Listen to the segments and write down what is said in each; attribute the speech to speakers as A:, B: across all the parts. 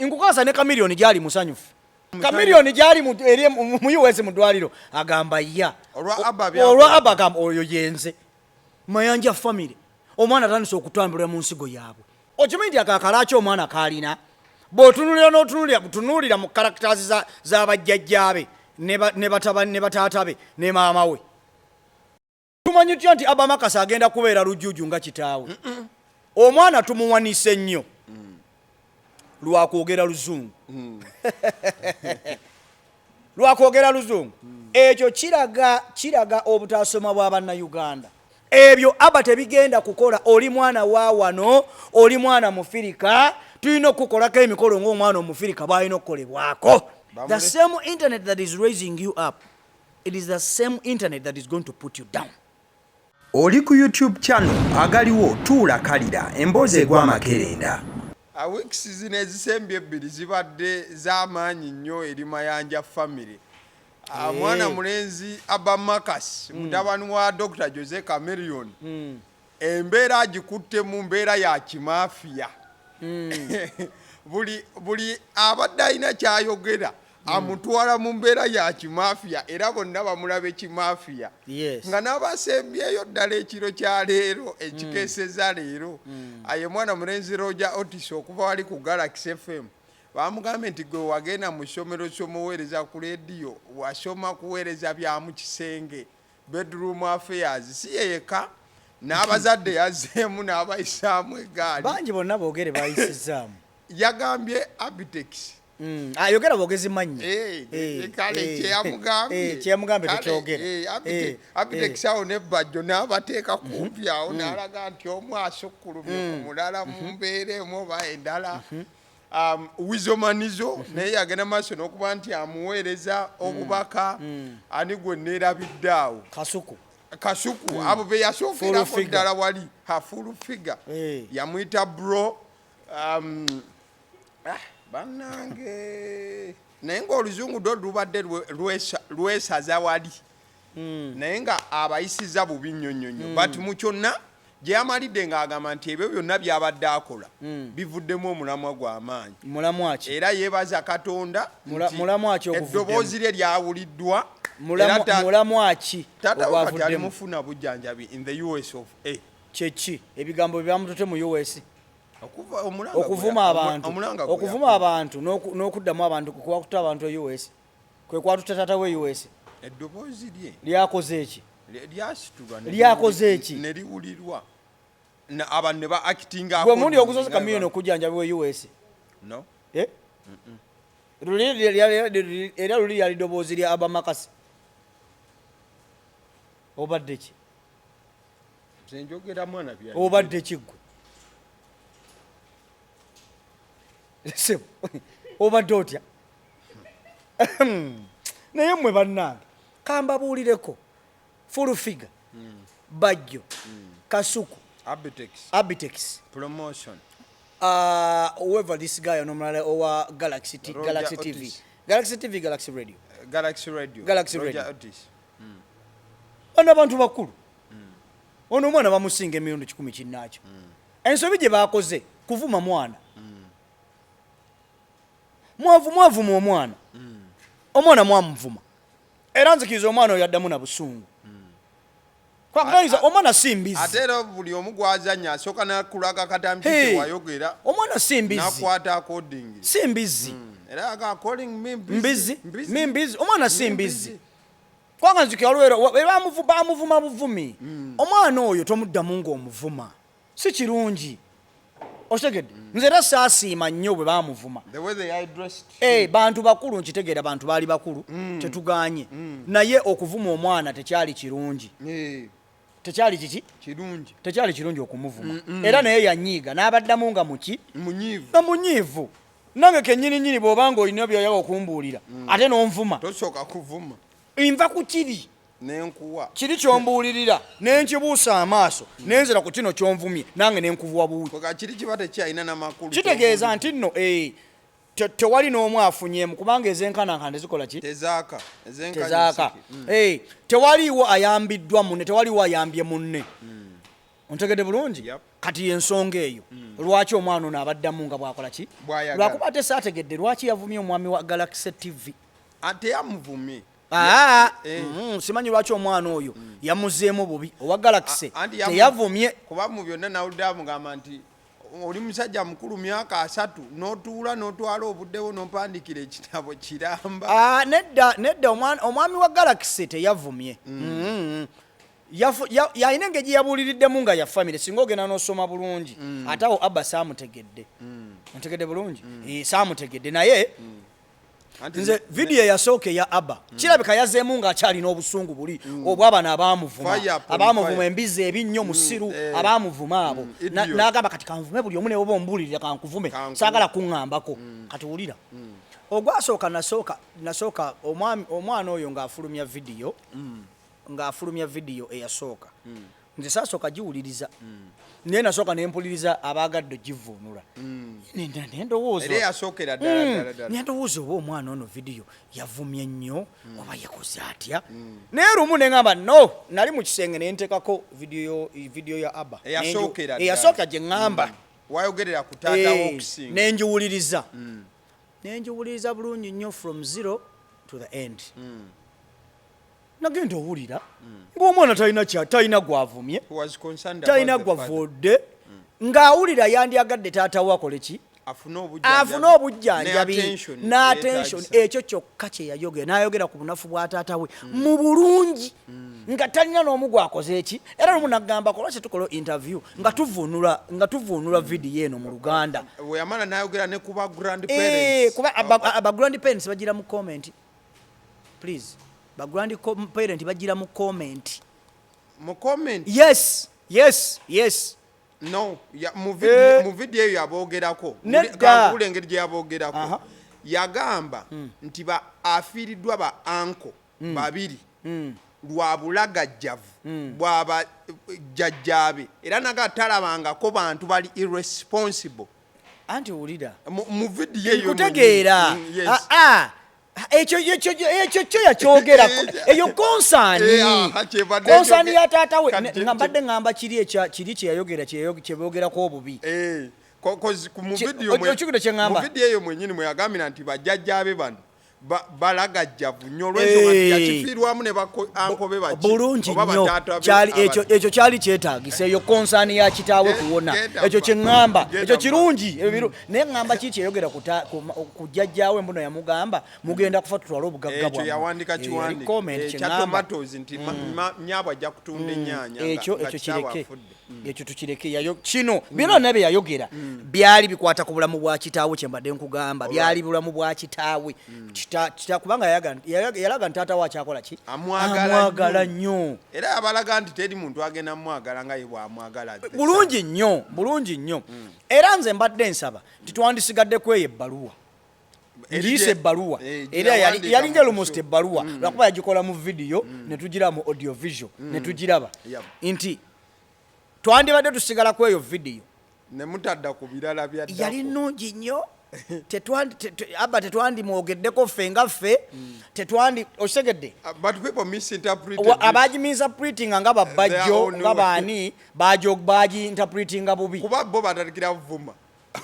A: Nkukasa ne Chameleon gyali musanyufu. Chameleon gyali mu US mu dwaliro agamba ya. Olwa Abba agamba oyo yenze. Mayanja family. Omwana atandise okutambulira mu nsigo yaabwe. Okimanyi akakalaaki omwana kalina. Bw'otunuulira n'otunuulira mu characters z'abajjajjaabe ne bataata be ne maama we. Tumanyi tutya nti Abba Makasa agenda kubeera lujjuuju nga kitaawe. Omwana tumuwanise nnyo. Lwakwogera Luzungu. Lwakwogera Luzungu. Ekyo kiraga obutasoma bw'Abannayuganda. Ebyo Abba tebigenda kukola. Oli mwana wa wano, oli mwana Mufirika, tulina okukolako emikolo ng'omwana Omufirika bw'alina okukolebwako. The same internet that is raising you up, it is the same internet that is going to put you down.
B: Oli ku YouTube channel Agaliwo tuula kalira emboozi egw'amakerenda.
C: Weeks zino ezisembye ebbiri zibadde z'amaanyi nnyo eri Mayanja family. Mwana mulenzi Abba Makasa mutabani wa Dr. Jose Chameleon embeera agikutte mu mbeera ya kimafiya. buli abadde alina kyayogera amutwala mu mbeera ya kimafiya era bonna bamulabe kimafiya. Nga n'abasembyeyo ddala ekiro kya leero ekikeeseza leero aye mwana mulenzi Roger Otis okuva wali ku Galaxy FM bamugambye nti gwe wagenda mu ssomero ky'omuweereza ku leediyo wasoma kuweereza bya mu kisenge bedroom affairs si yeka n'abazadde yazzeemu n'abayisaamu egaali
A: bangi bonna boogere bayisizaamu
C: yagambye Abitex
A: ayogera bogezi manyi
C: kale
A: kyeyamugambye tekyogera
C: Abitex awo nebbajjo n'abateeka kumpi awo n'alaga nti omu asukkulumye ku mulala mu mbeera emu oba endala. Wizomanizo naye yagenda maaso n'okuba nti amuweereza obubaka ani gwe neerabidde awo Kasuku abo be yasookerako ddala wali full figure yamuyita bro bannange naye ng'oluzungu do lubadde lwesaza wali naye nga abayisiza bubi nnyonnyonnyo but mu kyonna gye yamalidde ng'agamba nti ebyo byonna byabadde akola bivuddemu omulamwa gw'amaanyi era yeebaza Katonda eddoboozi lye lyawuliddwa
A: mulamwa ki
C: taata alimufuna bujjanjabi in the US of A
A: kyeki ebigambo byamutute mu US okuvuma abantu n'okuddamu abantu kwakutta abantu e US kwe kwatuta taata we US
C: eddoboozi lye
A: lyakoze eki
C: lyasitulwa ne liwulirwa abantu ne ba actinga
A: gwe mundi okusoza Chameleon okujjanjabi we US
C: no
A: era luli yali ddoboozi lya Abba Makasa obadde ki
C: senjogera mwana bya
A: obadde ki gwe obadde otya naye mmwe bannange kambabuulireko full figure bajjo Kasuku Abitex
C: promotion
A: whoever this guy onomulala owa Galaxy TV Galaxy Radio bano abantu bakulu ono omwana bamusinga emirundi 10 kinnaakyo ensobi gye bakoze kuvuma mwana mwavuma omwana mwamuvuma era nzikiriza omwana oyo yaddamu na busungu kwakutaniza omwana simbizi
C: ate era buli omu gwazanya asooka nakulaga katambi kewayogera
A: omwana simbizi
C: nakwata according
A: simbizi
C: era aga calling me
A: mbizi omwana simbizi kwanga nzikira olwero bamuvuma buvumi omwana oyo tomuddamu ng'omuvuma si kirungi osegedde nze era saasiima nnyo bwe baamuvuma bantu bakulu nkitegeera bantu baali bakulu tetuganye naye okuvuma omwana tekyali kirungi tekyali kiki
C: kirungi
A: tekyali kirungi okumuvuma era naye yanyiiga n'abaddamu nga munyiivu nange kennyini bw'obanga olina byoyaga okumbuulira ate n'onvuma
C: tosooka kuvuma
A: nva ku kiri
C: nenkuwa
A: kiri kyombuulirira nenkibuusa amaaso nenzera ku kino kyonvumye nange nenkuvuwa buwi
C: kiri kiba tekyalina n'amakulu
A: kitegeeza nti nno tewali n'omu afunyeemu kubanga ezenkananka zikola ki
C: tezaaka
A: tewaliiwo ayambiddwa munne tewaliiwo ayambye munne ontegedde bulungi kati ensonga eyo lwaki omwana ono abaddamu nga bwakola ki lwakuba ate saategedde lwaki yavumye omwami wa Galaxy TV
C: ate yamuvumye
A: simanyi lwaki omwana oyo yamuzeemu bubi owa Galaxy teyavumye
C: kuba mu byonna nawulidde amugamba nti oli musajja mukulu myaka 3 n'otuula n'otwala obuddewo n'ompandikira ekitabo kiramba
A: nedda omwami wa Galaxy teyavumye yalina engeri yabuuliriddemu nga ya famire singa ogenda n'osoma bulungi ate awo Abba saamutegedde ntegedde bulungi saamutegedde naye nze vidiyo eyasooka eya Abba kirabika yazeemu ng'akyalina obusungu buli obw'abano abaamuvuma embizi ebinnyo musiru abaamuvuma abo n'agamba kati kanvume buli omu ne oba ombuulirira kankuvume saagala kuŋŋambako kati wulira ogwasooka nasooka omwana oyo ng'afulumya vidiyo eyasooka nze saasooka giwuliriza naye nasooka nempuliriza abaagadde givuunula nendowooza oba omwana ono vidiyo yavumye nnyo oba yakoze atya naye lumu neŋŋamba no nali mu kisenge nentekako vidiyo ya Abba eyasookera gye ŋŋamba nenjiwuliriza bulungi nnyo from zero to the end nagenda owulira ng'omwana talina gwavumye talina gwavodde ng'awulira yandyagadde taata we akole ki afune obujjanjabi n'attention ekyo kyokka kye yayogera n'ayogera ku bunafu bwa taata we mu bulungi nga talina n'omu gwakoze eki era lumu nagamba kolwaki tukola interview nga tuvuunula vidiyo eno mu Luganda
C: weyamala n'ayogera ne kuba grandparents
A: aba grandparents bagira mu comment please ba grandparent bagira mu comment yes
C: no mu video eyo yaboogerako kulengeri gye yaboogerako yagamba nti afiiriddwa ba anko babiri lwa bulagajjavu bwaba jjajjaabe era naga talabangako bantu bali irresponsible
A: anti owulira
C: mu video eyo
A: kutegeera ekyo yakyogera eyo konsaani ya taata we nga mbadde ŋŋamba kiri kye yayogera kyebogerako obubi
C: mu vidiyo eyo mwenyini mwe yagambira nti bajjajjaabe bano balagajjavu nnyo olw'ensonga nti yakifiirwamu ne bankobe
A: bulungi nnyo ekyo kyali kyetaagisa eyo konsaani ya kitaawe kuwona ekyo kye ŋŋamba ekyo kirungi naye ŋŋamba kiri kyeyogera ku jjajjaawe mbuno yamugamba mugenda kufa tutwale obugagga
C: bwekyo yawandika kiwandiko tomatoes nti nnyabwe ajja kutunda ennyaanya
A: ekyo kireke ekyo tukireke kino byonna bye yayogera byali bikwata ku bulamu bwa kitaawe kye mbadde nkugamba byali bulamu bwa kitaawe kubanga yalaga nti taata we akyakola ki amwagala nnyo
C: era yabalaga nti teri muntu agenda mwagala nga ye bwamwagala
A: bulungi nnyo era nze mbadde nsaba titwandisigadde kweyo ebbaluwa ngiisa ebbaluwa era yalinga almost ebbaluwa lwakuba yagikola mu vidiyo ne tugira mu audio visual ne tugiraba nti twandibadde tusigala kweyo vidiyo
C: ne mutadda ku birala byaddako
A: yali nnungi nnyo Abba tetwandimwogeddeko ffe nga ffe osegedde abagimisinterpretinga nga babajjo nga baani bagiinterpretinga bubi
C: kuba bo batandikira vuma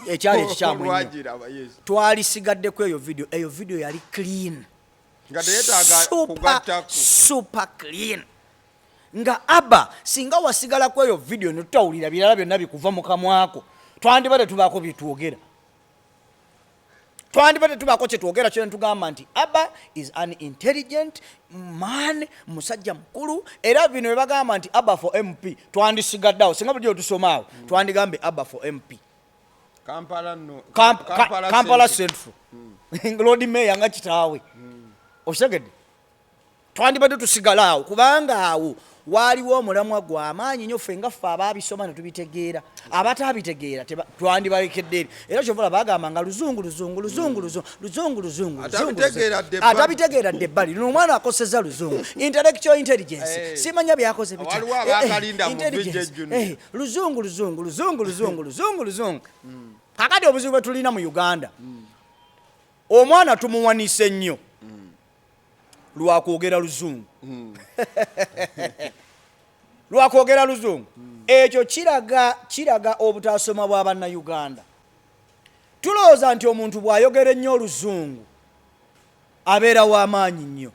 A: ekyali ekikyamu twalisigaddeko eyo vidiyo yali clean super clean nga Abba singa wasigala ku eyo vidiyo ne tutawulira birala byonna bikuva mu kamwako twandibadde tubaako byetwogera kyetwogera kyo netugamba nti Abba is an intelligent man musajja mukulu era bino bye bagamba nti Abba for MP twandisigaddeawo singa bulijjo tusomaawo twandigambe Abba for MP Kampala Central Lord Mayor nga kitaawe osegedde twandibadde tusigalaawo kubanga awo waaliwo omulamwa gw'amaanyi nnyo ffe nga ffe abaabisoma ne tubitegeera abataabitegera twandibalekedde eri era kyovala bagamba nga luzungu atabitegeera dde ebbali lino omwana akoseza luzungu intellectual intelligence simanya byakoze luzungu kakati obuzibu bwe tulina mu Uganda omwana tumuwanise nnyo lwakwogera luzungu ekyo kiraga obutasoma bw'Abannayuganda. Tulowooza nti omuntu bw'ayogera ennyo Oluzungu abeera w'amaanyi nnyo.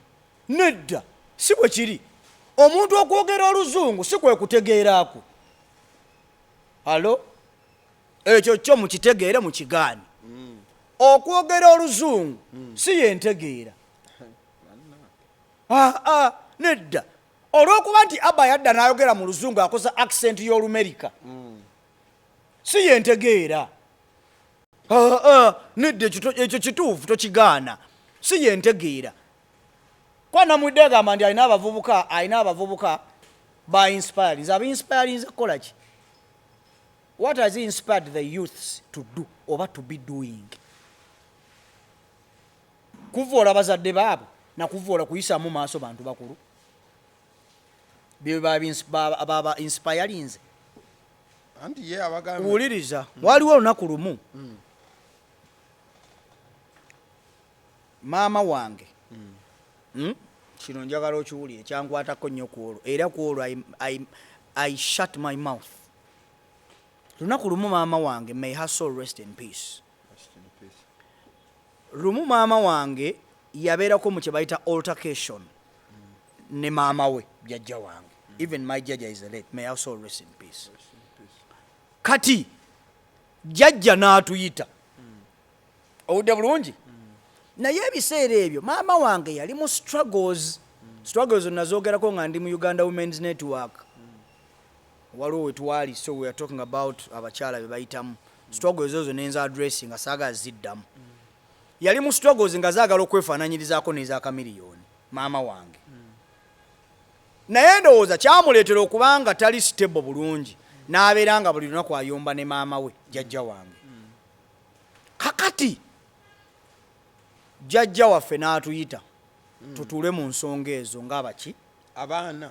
A: Nedda, si bwe kiri. Omuntu okwogera Oluzungu si kwe kutegeeraako. Alo? Ekyo kyo mukitegeere mukigaane. Okwogera Oluzungu si yentegeera. Nedda. Olw'okuba nti Abba yadda n'ayogera mu Luzungu akoza accent y'Olumerika. Si yentegeera. Nedda ekyo kituufu tokigaana. Si yentegeera. Kwa namudde agamba nti alina abavubuka ba inspiring. Aba inspiring kola ki? What has he inspired the youths to do oba to be doing? Kuvoola bazadde baabo na kuvoola kuyisa mu maaso bantu bakulu. Baba inspiring.
C: Anti ye abagamba.
A: Uwuliriza. Waliwo olunaku lumu. Maama wange. Kino njagala okiwulire kyankwatako nnyo ku olwo. Era ku olwo I shut my mouth. Lunaku lumu maama wange, may her soul rest in peace. Lumu maama wange yabeerako mu kye bayita altercation ne maama we jjajja wange. Even my jjajja is late. May her soul rest in peace. Kati jjajja n'atuyita. Owudde bulungi? Naye ebiseera ebyo maama wange yali mu struggles. Struggles nazoogerako nga ndi mu Uganda Women's Network. Waliwo we twali, so we are talking about abakyala be bayitamu. Struggles ezo nenza addressing nga saaga ziddamu. Yali mu struggles nga zaagala okwefaananyirizaako n'eza Chameleon, maama wange. Naye ndowooza kyamuleetera okubanga tali stable bulungi, n'abeera nga buli lunaku ayomba ne maama we, jjajja wange. Kakati jjajja waffe n'atuyita tutuule mu nsonga ezo ng'abaki
C: abaana.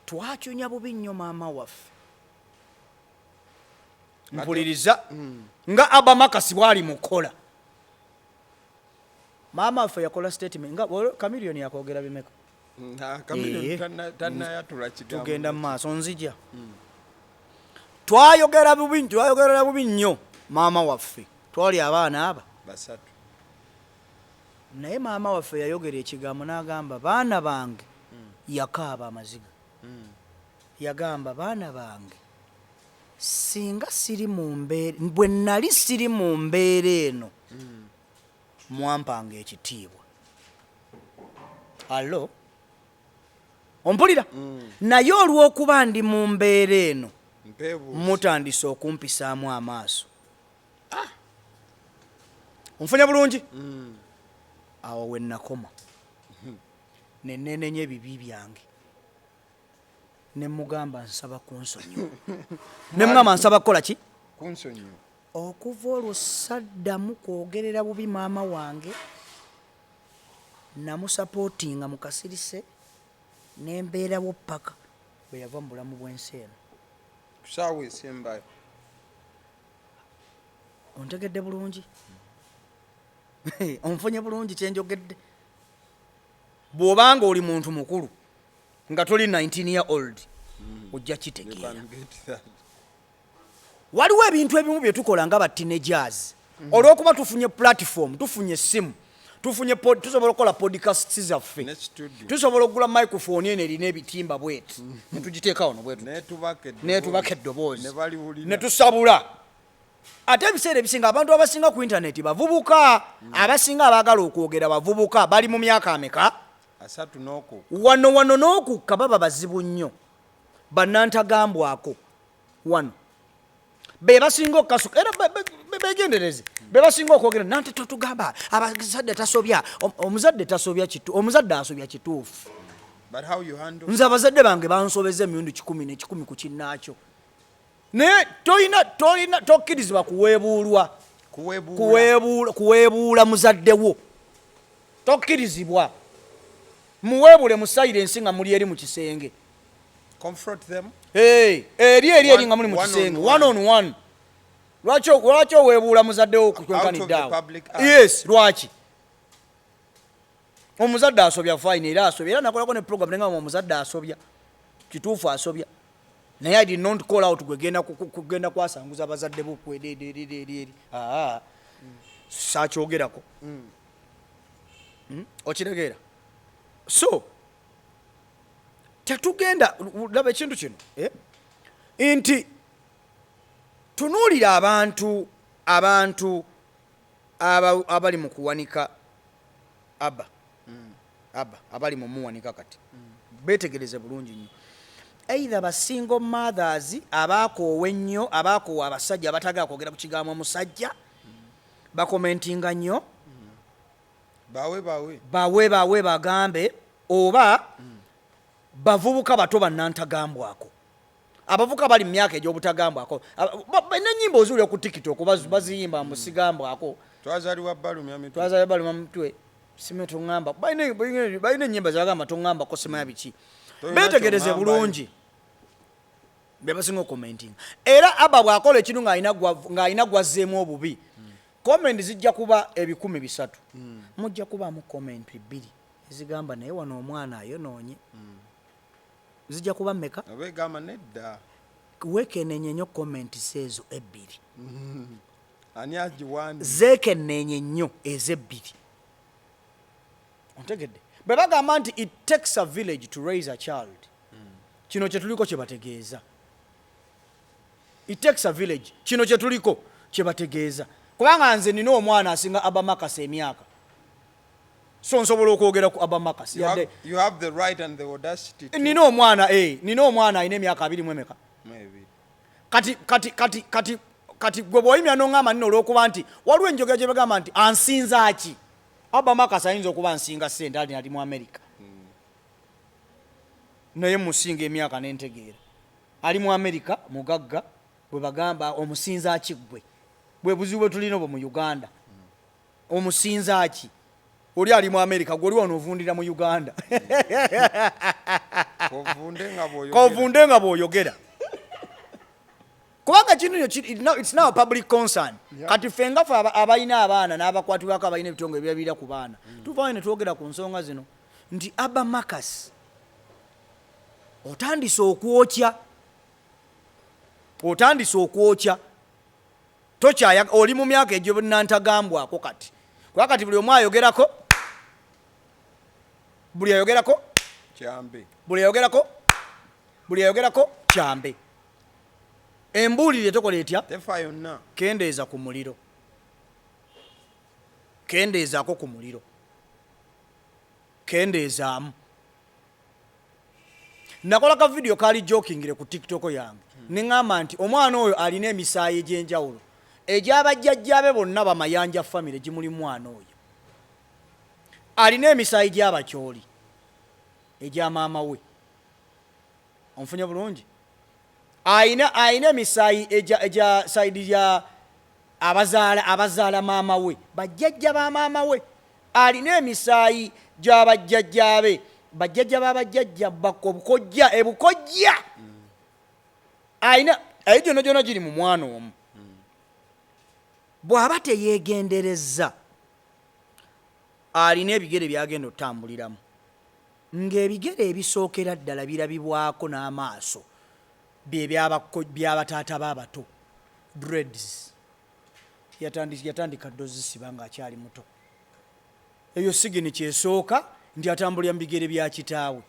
A: Twakyunya bubi nnyo maama waffe. Mpuliriza nga Abba Makasi bw'ali mukola. Maama waffe yakola statement nga Chameleon yakwogera bimeka.
C: Chameleon tannayatula kigambo.
A: Tugenda mu maaso nzija. Twayogera bubi nnyo maama waffe. Twali abaana aba
C: basatu.
A: Naye maama waffe yayogera ekigambo n'agamba baana bange, yakaaba amaziga. Yagamba baana bange, singa siri mu mbeera, bwe nali siri mu mbeera eno, mwampanga ekitiibwa. Allo? Ompulira? Naye olw'okuba ndi mu mbeera eno, mutandise okumpisaamu amaaso. Onfunya bulungi? Awo we nakoma. Ne nenenya ebibi byange. Ne mugamba nsaba kunsonyiwa. Ne mugamba nsaba kukola ki?
C: Kunsonyiwa.
A: Okuva olwo saddamu kwogerera bubi maama wange. Namusapootinga mu kasirise n'embeerawo paka bwe yava mu bulamu bw'ensi eno.
C: Kusaawa esembayo.
A: Ontegedde bulungi? Onfunye bulungi kye njogedde? Bw'obanga oli muntu mukulu nga toli 19-year-old ojja kitegeera. Waliwo ebintu ebimu bye tukola nga ba teenagers. Olw'okuba tufunye platform, tufunye essimu, tusobola okukola podcasts zaffe, tusobola okugula microphone eno erina ebitimba bwetu ne tugiteeka wano bwetu netubaka eddoboozi ne tusabula. Ate ebiseera ebisinga abantu abasinga ku internet bavubuka, abasinga abaagala okwogera bavubuka, bali mu myaka ameka?
C: 3 n'oku.
A: Wano n'okukka baba bazibu nnyo. Bannantagambwako wano be basinga okukasuka era begendereze, be basinga okwogera nante totugamba abazadde tasobya, omuzadde tasobya kitu, omuzadde asobya kituufu.
C: But how you handle?
A: Nze abazadde bange bansobeza emirundi 10 ku kinnaakyo. Ne toyina tokkirizibwa kuweebuula muzaddewo. Tokkirizibwa. Muweebule mu silence nga muli eri mu kisenge.
C: Confront them.
A: Eri nga muli mu kisenge. One on one. Lwaki oweebuula muzaddewo kwenkaniddeawo? Yes, lwaki? Omuzadde asobya fine era asobya. Era nakolako ne program nenga omuzadde asobya. Kituufu asobya. naye I did not call out kugenda kwasanguza abazadde bokwedededederi sakyogerako okitegeera. So tetugenda laba ekintu kino nti tunuulira abantu abali mu kuwanika Abba abali mu muwanika kati betegereze bulungi nnyo, either ba single mothers abakoowa ennyo, abakoowa abasajja abatagala kwogera ku kigambo omusajja bakomentinga nnyo bawe bagambe, oba bavubuka bato bannantagambwako, abavuka bali mu myaka egy'obutagambwako n'ennyimba oziwulira ku TikTok baziyimba mu sigambwako
C: twazaliwa balumya
A: mitwe sime tungamba balina ennyimba zabagamba tungambako sima ya biki, betegereze bulungi bebasinga okomentinga. Era Abba bw'akola ekintu ng'alina gwazzeemu obubi, comment zijja kuba 1,300 mujja kubaamu comment 2 ezigamba naye wano omwana ayonoonye. Zijja kuba mmeka?
C: Abegamba nedda
A: wekenenye nnyo comment ezo 2
C: ani agiwandi
A: zekenenye nnyo ez'ebbiri. Ontegedde bwe bagamba nti it takes a village to raise a child, kino kye tuliko kye bategeeza. It takes a village, kino kye tuliko kye bategeeza. Kubanga nze nina omwana asinga Abba Makasi emyaka, so nsobola okwogera ku Abba Makasi.
C: You have the right and the audacity to...
A: nina omwana alina emyaka 2 mu emeka. Kati gwe bw'oyimya n'oŋŋamba nina olw'okuba nti waliwo enjogera gye bagamba nti ansinza ki. Abba Makasi ayinza okuba nsinga ssente ali mu Amerika, naye musinga emyaka n'entegeera ali mu Amerika mugagga, bwe bagamba omusinza ki gwe. Bwe buzibu bwe tulina obwo mu Uganda, omusinza ki? Oli ali mu Amerika, gwe oli wano ovundira mu Uganda kovunde nga bw'oyogera. Kubanga kino it's now a public concern. Kati ffe nga ffe abalina abaana n'abakwatibwako abalina ebitongole ebirabirira ku baana tuvaayo ne twogera ku nsonga zino nti Abba Makasi otandise okwokya tokyaya, oli mu myaka egy'obunantagambwako kati. Kuba kati buli omu ayogerako, buli ayogerako kyambe. Embuulire tokola etya? Kendeeza ku muliro, kendeezaako ku muliro, kendeezaamu. Nakola ka video kaali jokingire ku TikTok yange neŋŋamba nti omwana oyo alina emisaayi egy'enjawulo egy'abajjajjaabe bonna bamayanja famire gimuli mwana oyo. Alina emisaayi gy'abakyoli egya maama we, onfunye bulungi. Aina emisaayi egya saidi ya abazaala maama we, bajjajja ba maama we. Alina emisaayi gy'abajjajjaabe, bajjajja b'abajjajja obukojja ebukojja. Alina gyonna gyonna giri mu mwana omu. Bw'aba teyeegenderezza, alina ebigere by'agenda otambuliramu, ng'ebigere ebisookera ddala birabibwako n'amaaso by'abataata b'abato, dreads. Yatandika dozisiba ng'akyali muto. Eyo sigini kyesooka nti atambulira mu bigere bya kitaawe.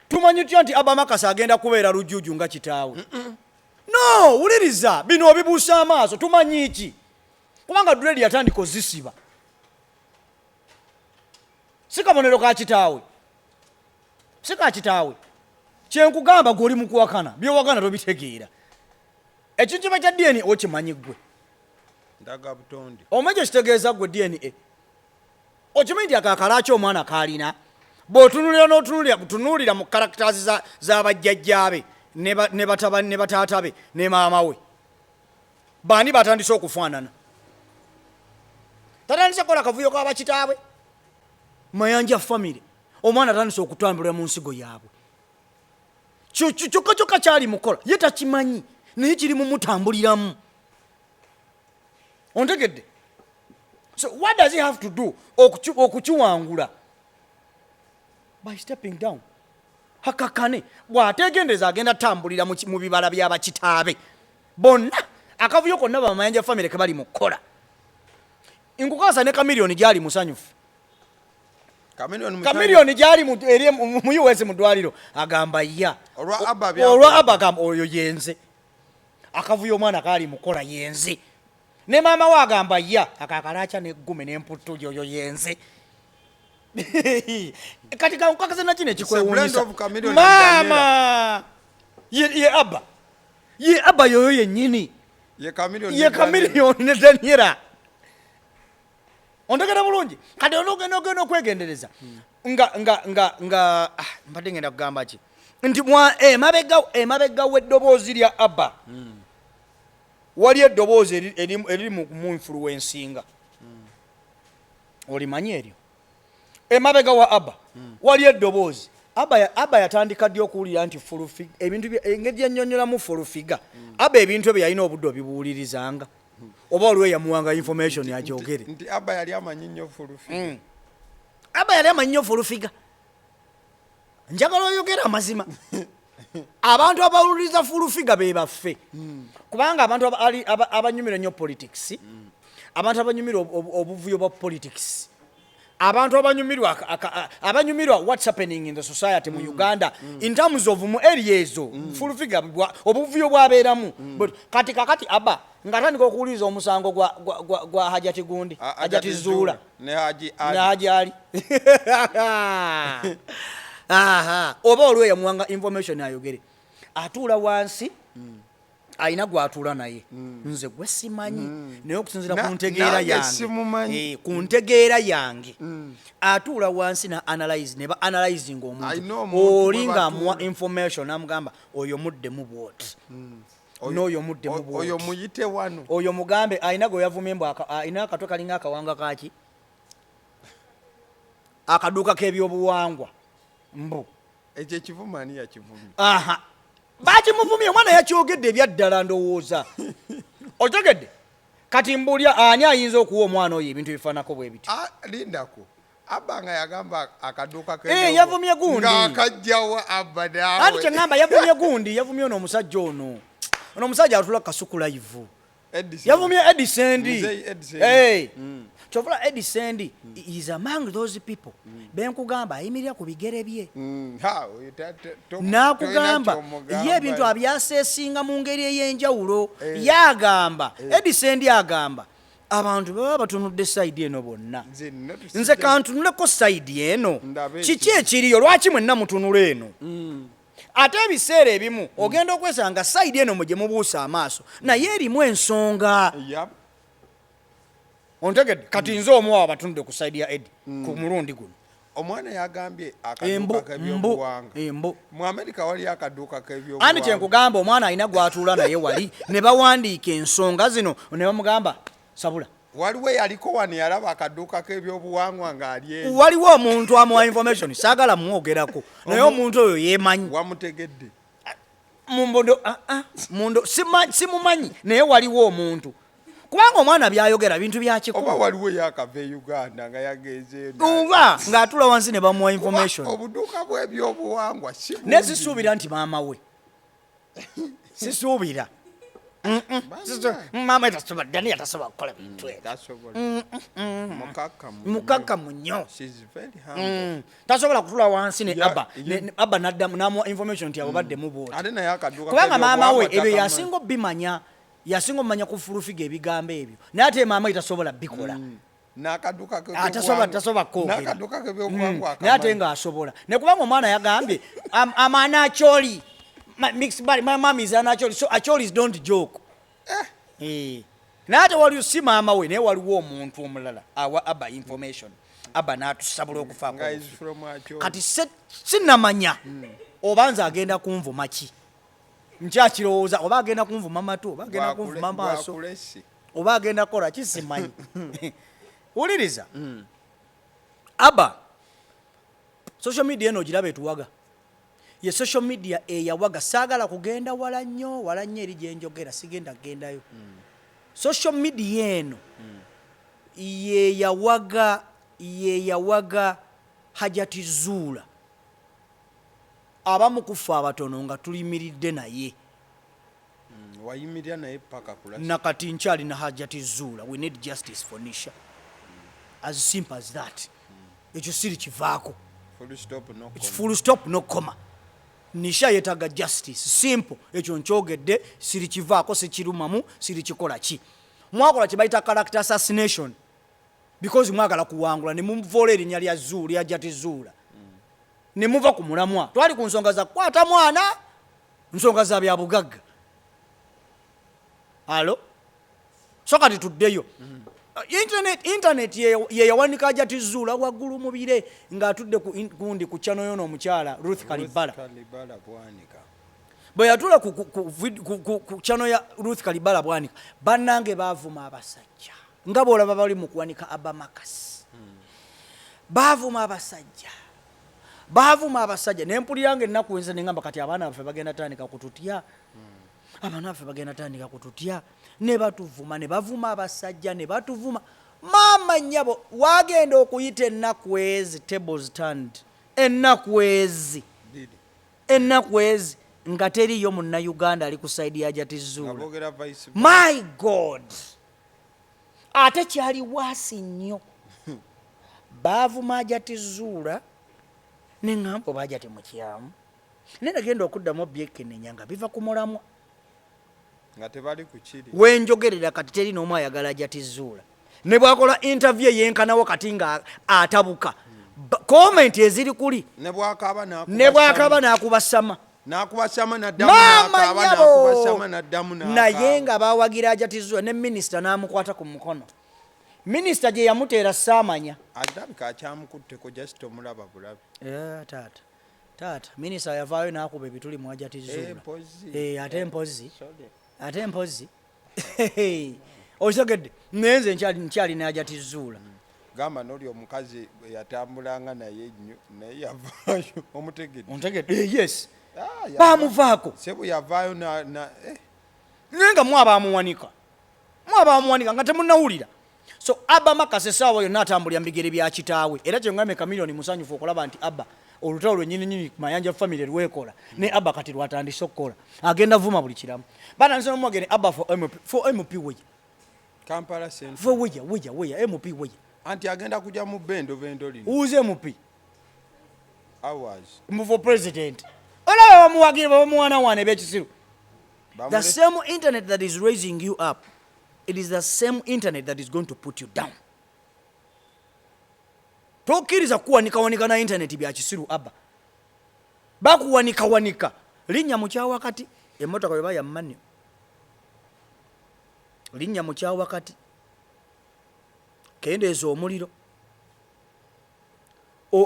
A: Tumanyi tutya nti Abba Makasi agenda kubeera lujjuuju nga kitaawe? No, wuliriza bino obibuusa amaaso, tumanyi ki? Kubanga dread yatandika ozisiba. Si kabonero ka kitaawe, si ka kitaawe. Kyenkugamba gw'oli mu kuwakana, by'owakana tobitegeera. Ekintu kya DNA okimanyi ggwe.
C: Ndaga butonde.
A: Omanyi kitegeeza ggwe DNA. Okimanyi nti akakalaki omwana kaalina? Bw'otunuulira mu characters z'abajjajjaabe ne bataata be ne maama we, baani batandise okufaanana? Tatandise kukola kavuyo k'abakitaabwe, mayanja famire. Omwana atandise okutambulira mu nsigo yaabwe. Kyokka kyali mukola ye takimanyi, naye kiri mu mutambuliramu. Ontegedde? So what does he have to do okukiwangula? By stepping down. hakakane bw'ategendeza agenda tambulira mu bibala by'abakitaabe bonna akavuyo konna bamayanja family ke bali mu kkola nkukasa ne Chameleon gyali musanyufu Chameleon gyali mu US mu ddwaliro agamba ya olwa Abba agamba oyo yenze akavuyo omwana kaali mu kkola yenze ne maama we agamba ya akakalacha n'eggume n'emputtu oyo yenze kati kakase na kino ekikwewuunyisa maama ye Abba yoyo yennyini ye Chameleon ne Daniela ondagala bulungi kati onogenda okwegendereza nga mbadde ngenda kugamba ki nti emabega w'eddoboozi lya Abba wali eddoboozi eriri mu influencinga olimanyi eryo emabega wa Abba wali eddoboozi Abba yatandika ddi okuwulira nti fulufiga ebintu engeri yannyonnyolamu fulufiga Abba ebintu ebyo yalina obudde obibuwulirizanga oba olwe yamuwanga information yagyogere
C: nti Abba yali amanyi nnyo fulufiga
A: Abba yali amanyi nnyo fulufiga njagala oyogera amazima abantu abawuliriza fulufiga be baffe kubanga abantu abanyumira nnyo politics abantu abanyumira obuvuyo bwa politics abantu abanyumirwa what's happening in the society mu Uganda in terms of mu areas fulufiga obuvuyo bwabeeramu but kati Abba ngatandika okuwuliriza omusango gwa Hajati Gundi Hajati Zuula
C: ne
A: Haji Ali oba olwe yamuwanga information ayogere atuula wansi ayina gwatuula naye nze gwe simanyi naye okusinzira ku ntegeera yange atuula wansi na analyze ne ba analyzing omuntu oli ng'amuwa information amugamba oyo muddemu bwoti n'oyo muddemu bwoti
C: oyo muyite wano
A: oyo mugambe ayina gwe yavumye mbu ayina akatwe kalinga akawanga kaki akaduuka k'ebyobuwangwa mbu
C: ekyo ekivumani yakivumye
A: bakimuvumye omwana yakyogedde ebyaddala ndowooza otegedde kati mbulya ani ayinza okuwa omwana oyo ebintu bifaanako bwe biti
C: lindako Abba nga yagamba akaduuka
A: yavumye gundi
C: ng'akajjawa Abba naawe
A: anti kyeŋŋamba yavumye gundi yavumye ono omusajja ono omusajja atula kasuku live yavumye Edisendi kyovula Edisendi is among those people benkugamba ayimirira ku bigere bye n'akugamba ye ebintu abyaseesinga mu ngeri ey'enjawulo yagamba Edisendi agamba abantu baba batunudde sayidi eno bonna nze kantunuleko sayidi eno kiki ekiriyo lwaki mwenna mutunula eno ate ebiseera ebimu ogenda okwesanga sayidi eno mwe gye mubuusa amaaso naye erimu ensonga ontegedde kati nze omuwa abatunudde ku sayidi ya Edi ku mulundi guno
C: omwana yagambye akaduuka k'ebyobuwanga mu Amerika wali akaduuka k'ebyobuwanga
A: andi kyenkugamba omwana alina gwatuula naye wali ne bawandiika ensonga zino ne bamugamba sabula
C: waliwo yaliko wano yalaba akaduuka k'ebyobuwangwa ng'ali
A: waliwo omuntu amuwa information saagala mwogerako naye omuntu oyo yeemanyi
C: wamutegedde
A: mundo simumanyi naye waliwo omuntu kubanga omwana byayogera bintu byakiko
C: oba waliwo yakava e Uganda nga yagenze
A: oba ng'atula wansi ne bamuwa information
C: obuduuka bw'ebyobuwangwa
A: naye sisuubira nti maama we sisuubira maama Dani atasobola kukola bintu mukakkamu nnyo tasobola kutula wansi ne Abba n'addamu n'amuwa information nti abo baddemu booti kubanga maama we ebyo yasinga obimanya yasinga omanya kufulufiga ebigambo ebyo naye ate maama we tasobola bikola tasobola kwogera naye ate ng'asobola ne kubanga omwana yagambye amaana acholi my mom is an acholi so acholis don't joke naye ate waliwo si maama we naye waliwo omuntu omulala awa Abba information Abba n'atusabula okufaako kati sinnamanya oba nze agenda kunvuma ki nkyakirowooza oba agenda kunvuma matu oba agenda kunvuma maaso oba agenda kukola kisimanyi wuliriza Abba social media eno ogiraba etuwaga ye social media eyawaga saagala kugenda wala nnyo eri gye njogera sigenda kugendayo social media eno yeyawaga Hajati Zuula abamu kufa abatono nga tulimiridde naye
C: wayimirira naye paka kulasa
A: nakati nkyali na hajati zuula. We need justice for Nisha. As simple as that. Ekyo siri kivaako. It's full stop no comma. Nisha yetaga justice. Simple. Ekyo nkyogedde siri kivaako sikirumamu siri kikola ki. Mwakola kibayita character assassination. Because mwagala kuwangula ne mumuvoola erinnya lya Zuula lya Jati Zuula. Ne muva ku mulamwa. Twali ku nsonga za kwata mwana nsonga za bya bugagga. Alo? So kati tuddeyo. Internet ye yawanika Jati Zuula waggulu mu bire ng'atudde kundi ku channel yono omukyala Ruth Kalibala. Bwe yatula ku channel ya Ruth Kalibala bwanika bannange baavuma abasajja. Nga bw'olaba bali mu kuwanika Abba Makasi. Baavuma abasajja ne mpulira ng'ennaku enza ne ngamba kati abaana baffe bagenda tandika kututya. Abaana baffe bagenda tandika kututya. Ne batuvuma ne bavuma abasajja ne batuvuma. Maama nnyabo wagenda okuyita ennaku ezi tables turned. Ennaku ezi nga teriyo munnayuganda ali ku sayidi ya Jati Zuula. My God! Ate kyali waasi nnyo. Baavuma Jati Zuula ne ŋŋamba oba Jati mukyamu. Ne nagenda okuddamu byekenneenya nga biva ku mulamwa.
C: Nga tebali ku kiri.
A: Wenjogerera kati teri n'omu ayagala Jati Zuula. Ne bwakola interview yenkanawo kati nga atabuka. Comment eziri kuli.
C: Ne bwakaba
A: n'akubasama.
C: N'akubasama naddamu n'akaba n'akubasama naddamu n'akaba.
A: Naye nga baawagira Jati Zuula ne minisita n'amukwata ku mukono. Minisita gye yamuteera saamanya.
C: Alabika akyamukutteko just omulaba bulabi.
A: Taata minisita yavaayo n'akuba ebituli mu Jati Zuula. Ate mpozi. Osogedde nze nkyali na Jati Zuula.
C: Gamba n'oli omukazi yatambulanga naye yavaayo omutegedde.
A: Ontegedde yes. Baamuvaako.
C: Sebu yavaayo
A: Nenga mwabaamuwanika nga temunnawulira. So Abba Makasi essaawa yonna atambulira mu bigere bya kitaawe. Era kyengambye Chameleon musanyufu okulaba nti Abba olutalo lwennyini Mayanja family lwekola ne Abba kati lwatandise okukola. Agenda vuma buli kiramu. Batandise n'omwogere Abba for MP weya.
C: Kampala Central.
A: For weya MP weya.
C: Anti agenda kujja mu bendo lino.
A: Who's MP?
C: Hours.
A: For president. Olaba bamuwagira bamuwana eb'ekisiru. The same internet that is raising you up, it is the same internet that is going to put you down. Tokkiriza kuwanika na internet bya kisiru Abba. Bakuwanika. Linnya mu kyawakati emmotoka bwe baya mmanyo. Linnya mu kyawakati. Kendeeza omuliro.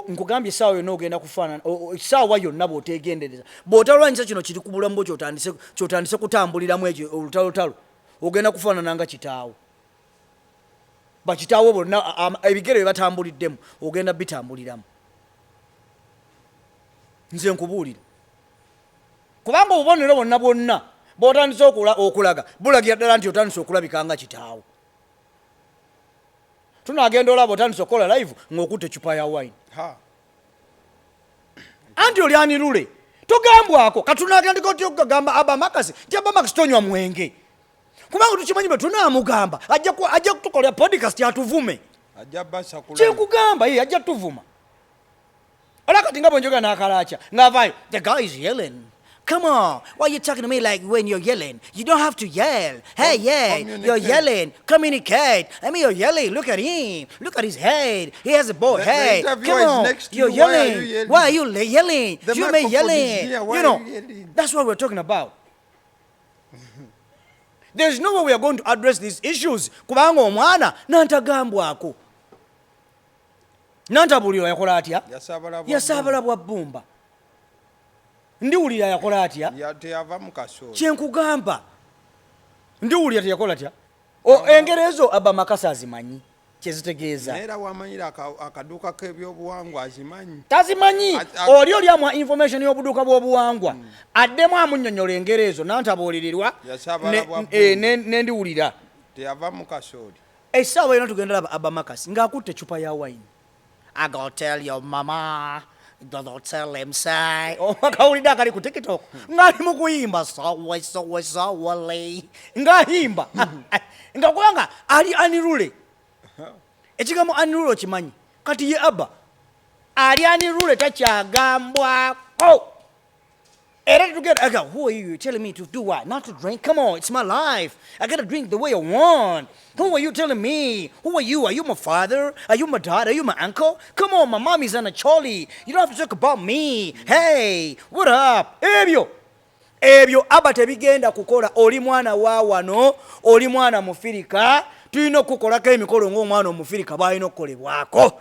A: Nkugambye essaawa yonna ogenda kufaanana essaawa yonna bw'oteegendereza bw'otalwanyisa kino kiri ku bulamu bwo kyotandise kutambuliramu ekyo olutalotalo ogenda kufaanana nga kitaawo bakitaawo bonna ebigere bye batambuliddemu ogenda bitambuliramu. Nze nkubuulira kubanga obubonero bwonna bw'otandise okulaga bulagira ddala nti otandise okulabika nga kitaawo. Tunagenda olaba otandise okukola live ng'okutte ecupa ya wine. Anti oli anirule togambwako katunagenda koti okugamba Abba Makasi nti Abba Makasi tonywa mwenge kubanga tukimanyi bwe tunaamugamba ajja kutukolera podcast atuvume. Kyekugamba ajja tuvuma. Ola kati nga bwenjoga n'akalaaca ng'avaayo the guy is yelling. Come on, why are you talking to me like when you're yelling? You don't have to yell. Hey, you're yelling. Communicate. I mean, you're yelling. Look at him. Look at his head. He has a bald head. Come on, you're yelling. Why are you yelling? You may yelling. You know, that's what we're talking about. There's no way we are going to address these issues. Kubanga omwana nantagambwako. Nantabuliro yakola atya? Yasaabala bwa bbumba. Ndiwulira yakola atya?
C: Yava mu kasooli.
A: Kyenkugamba. Ndiwulira teyakola atya? Engero ezo Abba Makasi azimanyi. Kyezitegeeza.
C: Era wamanyira akaduuka k'ebyobuwangwa azimanyi.
A: Tazimanyi. Oli amwa information y'obuduuka bw'obuwangwa. Addemu amunnyonnyola engero ezo nantabuulirirwa. Ne ndiwulira.
C: Teyava mu kasooli.
A: Essaawa yonna tugenda laba Abba Makasi ng'akutte ecupa ya wine. I gotta tell your mama Don't tell him say. Kawulida kali ku TikTok. Ngali mukuyimba sawa lay. Ngahimba. Ngakubanga ali anirule. Ekigambo anirule kimanyi. Kati ye Abba. Ali anirule takyagambwa. Oh. Who are you telling me to do what? Not to drink? Come on, it's my life. I gotta drink the way I want. Who are you telling me? Who are you? Are you my father? Are you my dad? Are you my uncle? Come on, my mommy's on a trolley. You don't have to talk about me. Hey, what up? Ebyo Abba tebigenda kukola oli mwana wa wano, oli mwana mufirika. Tulina kukolako emikolo ng'omwana omufirika bw'alina okukolebwako.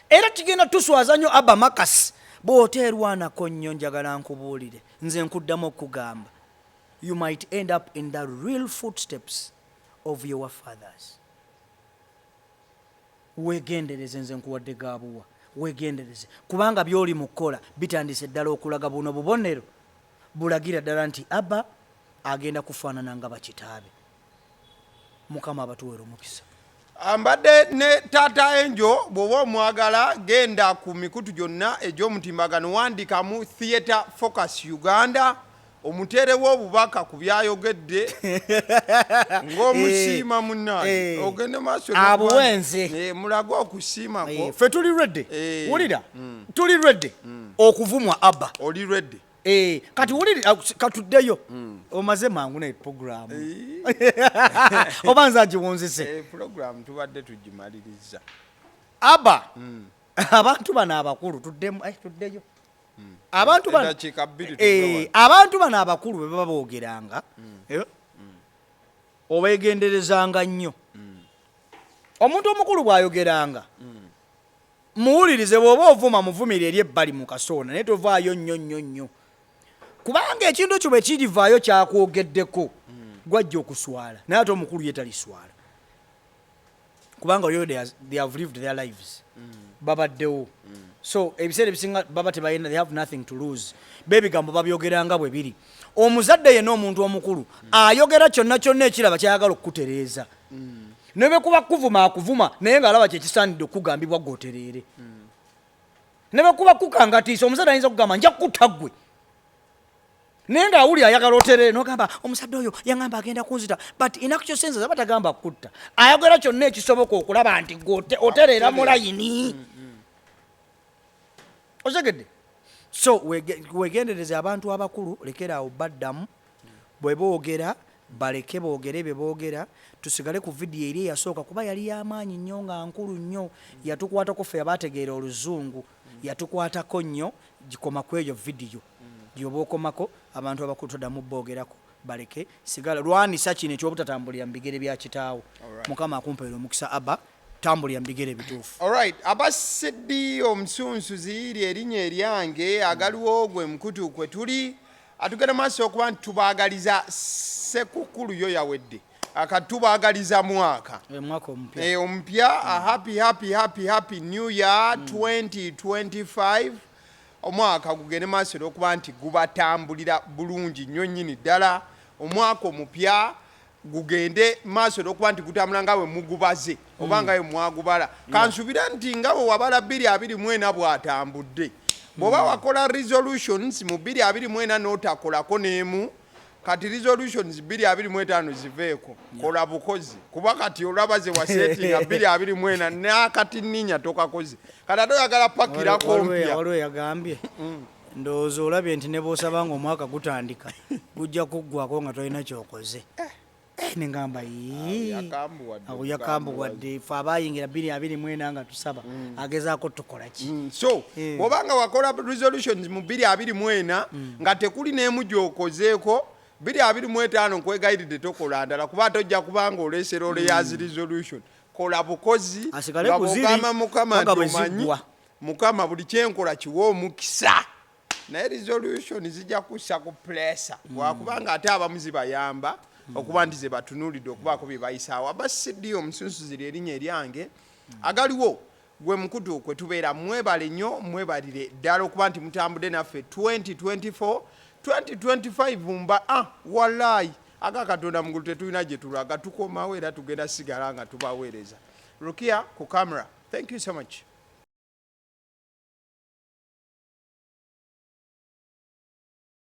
A: Era tugenda tuswaza nnyo Abba makasi. Bw'oteerwanako nnyo njagala nkubuulire nze nkuddamu okugamba you might end up in the real footsteps of your fathers. Weegendereze, nze nkuwadde gaabuwa, weegendereze kubanga by'oli mu kukola bitandise ddala okulaga buno bubonero bulagira ddala nti Abba agenda kufaanana nga bakitaabe. Mukama abatuweera omukisa.
C: Ambadde ne Taata Enjo bw'oba omwagala genda ku mikutu gyonna egy'omutimbagano wandikamu Theatre Focus Uganda omuteerewo obubaka ku byayogedde ng'omusiima munnaye ogende maaso
A: abuwenze
C: mulaga okusiimako
A: ffe tuli redde wulira tuli redde okuvumwa Abba
C: oli redde
A: kati wulira katuddeyo omaze mangu ne program obanza ngiwunzise
C: program tubadde tugimaliriza
A: Abba abantu bano abakulu tuddeyo abantu bano abakulu bwe baba boogeranga obeegenderezanga nnyo. Omuntu omukulu bw'ayogeranga muwulirize, bw'oba ovuma muvumire eri ebbali mu kasoona naye tovaayo nnyo kubanga ekintu kyo bwe kirivaayo kyakwogeddeko gwajja okuswala naye ate omukulu ye taliswala kubanga olyo they have lived their lives. Babaddewo so ebiseera ebisinga baba tebayina, they have nothing to lose. Beebigambo babyogeranga bwe biri. Omuzadde yenna omuntu omukulu ayogera kyonna ekiraba kyayagala okukutereeza. Ne bwe kuba kuvuma akuvuma naye ng'alaba kyekisaanidde okugambibwa gwotereere. Ne bwe kuba kukangatiisa omuzadde ayinza okugamba nja kutta ggwe. Naye ng'awuli ayagala otereere n'ogamba omusajja oyo yaŋŋamba agenda kunzita, but in actual sense aba tagamba kutta. Ayogera kyonna ekisoboka okulaba nti otereera mu layini. Osegedde? So weegendereze abantu abakulu, lekeraawo baddamu bwe boogera baleke boogere bye boogera. Tusigale ku vidiyo eri eyasooka kuba yali y'amaanyi nnyo nga nkulu nnyo, yatukwatako ffe abategeera oluzungu, yatukwatako nnyo. Gikoma ku eyo vidiyo gyoba okomako abantu abakulu toddamu boogerako, baleke sigala lwanisa kino ekyobutatambulira mu bigere bya kitaawo. Mukama akumpeera omukisa Abba, tambulira mu bigere bituufu.
C: Alright, Abasedi omusunsuzi lye erinnya eryange, agaliwo gwe mukutu kwe tuli. Atugenda maaso okuba nti tubaagaliza Ssekukkulu yo yawedde. Akatubaagaliza mwaka omupya. Happy New Year 2025. Omwaka gugende maaso okuba nti gubatambulira bulungi nnyo nnyini ddala. Omwaka omupya gugende maaso okuba nti gutambula nga bwe mugubaze oba nga bwe mwagubala. Kansubira nti nga bwe wabala 2024 bw'atambudde. Bw'oba wakola resolutions mu 2024 n'otakolako n'emu, kati resolutions 2025 ziveeko. Kola bukozi kuba kati olaba ze wasetinga 2024 n'akati nninya tokakoze. Kati ate oyagala pakirako mpya.
A: Waliwo yagambye ndowooza olabye nti ne bw'osaba ng'omwaka gutandika gujja kuggwako nga tolina kyokoze. Nengamba awo yakambuwadde ffe abayingira 2024 nga tusaba agezaako tukola ki.
C: So bw'obanga wakola resolutions mu 2024 nga tekuli n'emu gy'okozeeko, 2025 nkwegayiridde tokola ndala kuba tojja kubanga oleesera oleyazi resolution. Kola bukozi nga bw'ogamba Mukama nti omanyi Mukama buli kyenkola kiwa omukisa. Naye resolution zijja kussa ku pressure wakubanga ate abamu zibayamba okuba nti ze batunuulidde okubaako bye bayisaawo. Abasedi omusunsuzi lye erinnya eryange, agaliwo gwe mukutu kwe tubeera. Mwebale nnyo, mwebalire ddala okuba nti mutambudde naffe 2025 mba wallahi aga Katonda mugulu tetulina gye tulaga, tukomawo era tugenda sigala nga tubaweereza. Rukia ku camera. Thank you so much.